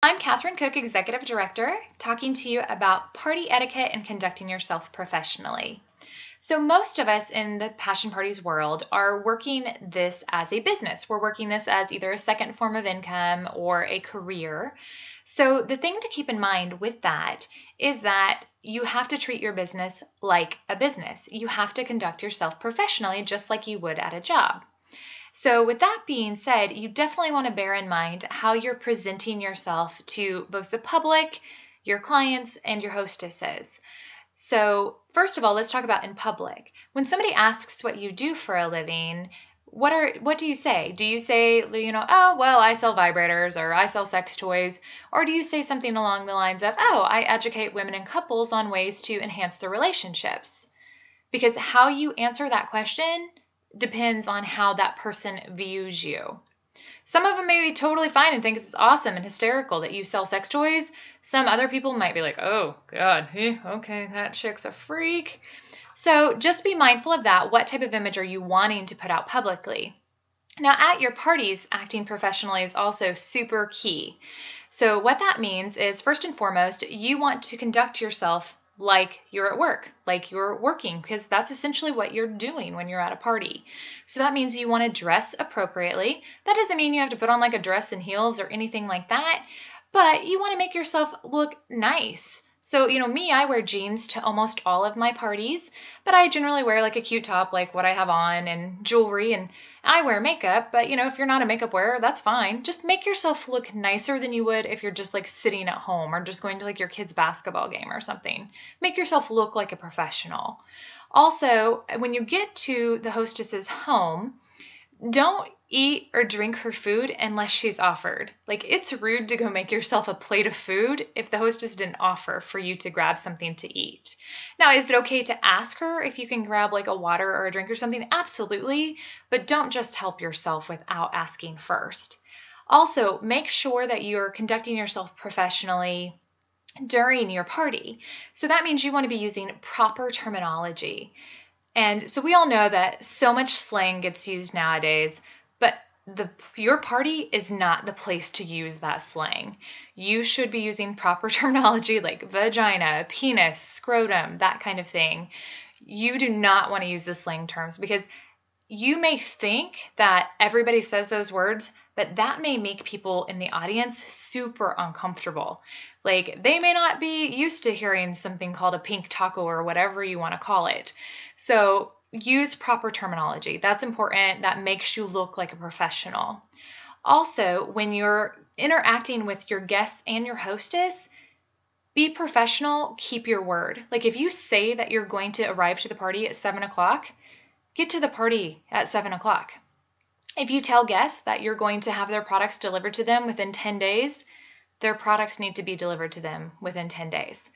I'm Catherine Cook, Executive Director, talking to you about party etiquette and conducting yourself professionally. So most of us in the passion parties world are working this as a business. We're working this as either a second form of income or a career. So the thing to keep in mind with that is that you have to treat your business like a business. You have to conduct yourself professionally just like you would at a job. So with that being said, you definitely want to bear in mind how you're presenting yourself to both the public, your clients, and your hostesses. So first of all, let's talk about in public. When somebody asks what you do for a living, what do you say? Do you say, oh, well, I sell vibrators or I sell sex toys? Or do you say something along the lines of, oh, I educate women and couples on ways to enhance their relationships? Because how you answer that question depends on how that person views you. Some of them may be totally fine and think it's awesome and hysterical that you sell sex toys. Some other people might be like, oh, God, okay, that chick's a freak. So just be mindful of that. What type of image are you wanting to put out publicly? Now, at your parties, acting professionally is also super key. So what that means is, first and foremost, you want to conduct yourself like you're at work, like you're working, because that's essentially what you're doing when you're at a party. So that means you want to dress appropriately. That doesn't mean you have to put on like a dress and heels or anything like that, but you want to make yourself look nice. So, me, I wear jeans to almost all of my parties, but I generally wear like a cute top, like what I have on, and jewelry, and I wear makeup, but if you're not a makeup wearer, that's fine. Just make yourself look nicer than you would if you're just like sitting at home or just going to like your kid's basketball game or something. Make yourself look like a professional. Also, when you get to the hostess's home, don't eat or drink her food unless she's offered. Like, it's rude to go make yourself a plate of food if the hostess didn't offer for you to grab something to eat. Now, is it okay to ask her if you can grab like a water or a drink or something? Absolutely, but don't just help yourself without asking first. Also, make sure that you're conducting yourself professionally during your party. So that means you want to be using proper terminology. And so we all know that so much slang gets used nowadays, but your party is not the place to use that slang. You should be using proper terminology like vagina, penis, scrotum, that kind of thing. You do not want to use the slang terms because you may think that everybody says those words, but that may make people in the audience super uncomfortable. Like, they may not be used to hearing something called a pink taco or whatever you want to call it. So use proper terminology. That's important. That makes you look like a professional. Also, when you're interacting with your guests and your hostess, be professional, keep your word. Like, if you say that you're going to arrive to the party at 7 o'clock, get to the party at 7 o'clock. If you tell guests that you're going to have their products delivered to them within 10 days, their products need to be delivered to them within 10 days.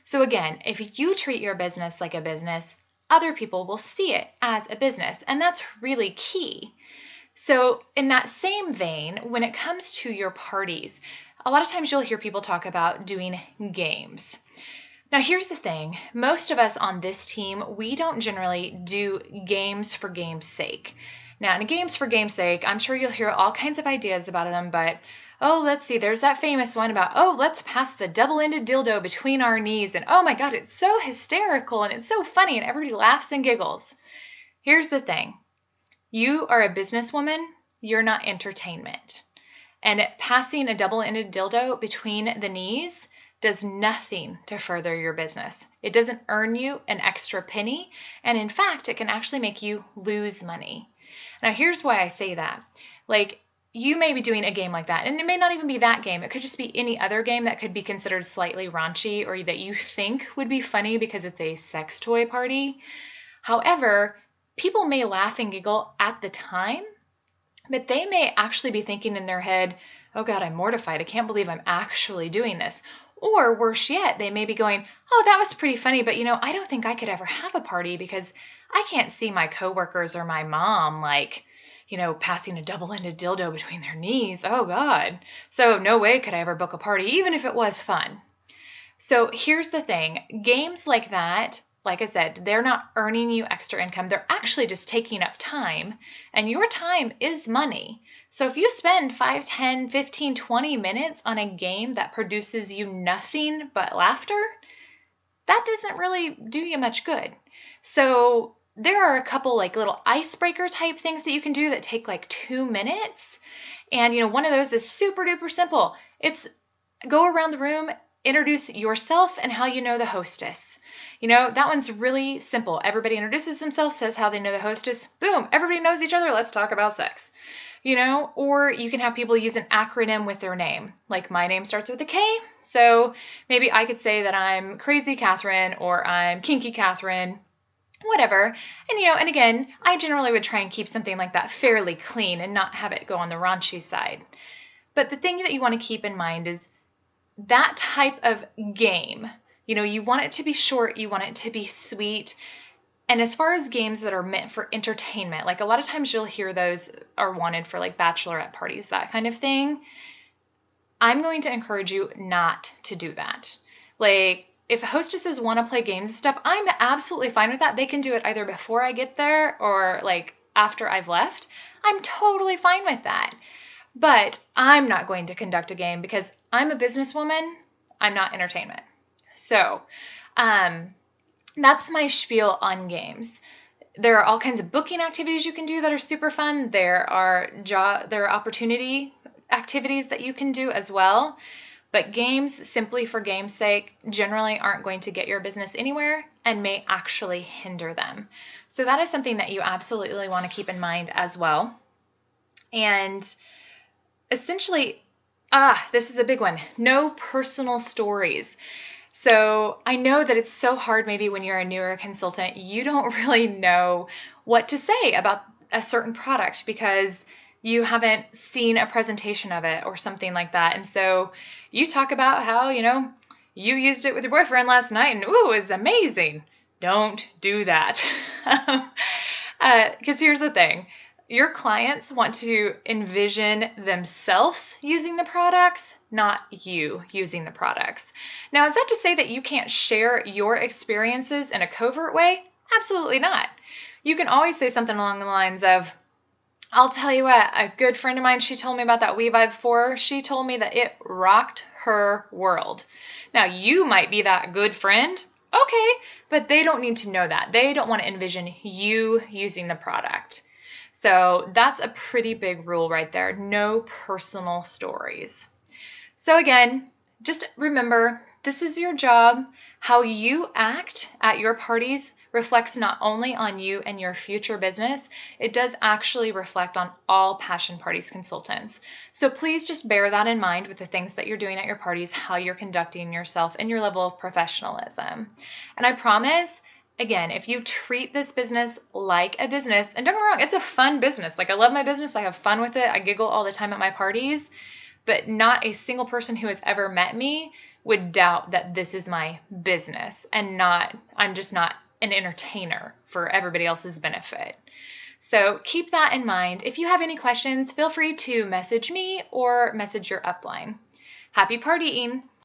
So again, if you treat your business like a business, other people will see it as a business, and that's really key. So in that same vein, when it comes to your parties, a lot of times you'll hear people talk about doing games. Now, here's the thing. Most of us on this team, we don't generally do games for game's sake. Now, in games for game's sake, I'm sure you'll hear all kinds of ideas about them, but let's see, there's that famous one about, let's pass the double-ended dildo between our knees, and oh my God, it's so hysterical, and it's so funny, and everybody laughs and giggles. Here's the thing. You are a businesswoman, you're not entertainment. And passing a double-ended dildo between the knees does nothing to further your business. It doesn't earn you an extra penny, and in fact, it can actually make you lose money. Now, here's why I say that. Like, you may be doing a game like that, and it may not even be that game. It could just be any other game that could be considered slightly raunchy or that you think would be funny because it's a sex toy party. However, people may laugh and giggle at the time, but they may actually be thinking in their head, oh God, I'm mortified. I can't believe I'm actually doing this. Or worse yet, they may be going, oh, that was pretty funny, but I don't think I could ever have a party because I can't see my coworkers or my mom passing a double-ended dildo between their knees. Oh God. So no way could I ever book a party, even if it was fun. So here's the thing. Games like that, like I said, they're not earning you extra income. They're actually just taking up time, and your time is money. So if you spend 5, 10, 15, 20 minutes on a game that produces you nothing but laughter, that doesn't really do you much good. So there are a couple like little icebreaker type things that you can do that take like 2 minutes. And one of those is super duper simple. It's go around the room, introduce yourself and how you know the hostess. That one's really simple. Everybody introduces themselves, says how they know the hostess. Boom, everybody knows each other. Let's talk about sex. Or you can have people use an acronym with their name. Like my name starts with a K, so maybe I could say that I'm Crazy Catherine or I'm Kinky Catherine, whatever. And again, I generally would try and keep something like that fairly clean and not have it go on the raunchy side. But the thing that you want to keep in mind is that type of game. You want it to be short, you want it to be sweet. And as far as games that are meant for entertainment, like a lot of times you'll hear those are wanted for like bachelorette parties, that kind of thing. I'm going to encourage you not to do that. Like if hostesses want to play games and stuff, I'm absolutely fine with that. They can do it either before I get there or like after I've left. I'm totally fine with that. But I'm not going to conduct a game because I'm a businesswoman. I'm not entertainment. So, that's my spiel on games. There are all kinds of booking activities you can do that are super fun. There are opportunity activities that you can do as well. But games, simply for game's sake, generally aren't going to get your business anywhere and may actually hinder them. So that is something that you absolutely want to keep in mind as well. And essentially, this is a big one. No personal stories. So I know that it's so hard maybe when you're a newer consultant, you don't really know what to say about a certain product because you haven't seen a presentation of it or something like that. And so you talk about how, you used it with your boyfriend last night and ooh, it was amazing. Don't do that. Because here's the thing. Your clients want to envision themselves using the products, not you using the products. Now, is that to say that you can't share your experiences in a covert way? Absolutely not. You can always say something along the lines of, I'll tell you what, a good friend of mine, she told me about that WeVibe 4. She told me that it rocked her world. Now, you might be that good friend. Okay, but they don't need to know that. They don't want to envision you using the product. So that's a pretty big rule right there. No personal stories. So again, just remember, this is your job. How you act at your parties reflects not only on you and your future business, it does actually reflect on all Passion Parties consultants. So please just bear that in mind with the things that you're doing at your parties, how you're conducting yourself, and your level of professionalism. And I promise, again, if you treat this business like a business, and don't get me wrong, it's a fun business. Like I love my business. I have fun with it. I giggle all the time at my parties, but not a single person who has ever met me would doubt that this is my business and I'm just not an entertainer for everybody else's benefit. So keep that in mind. If you have any questions, feel free to message me or message your upline. Happy partying!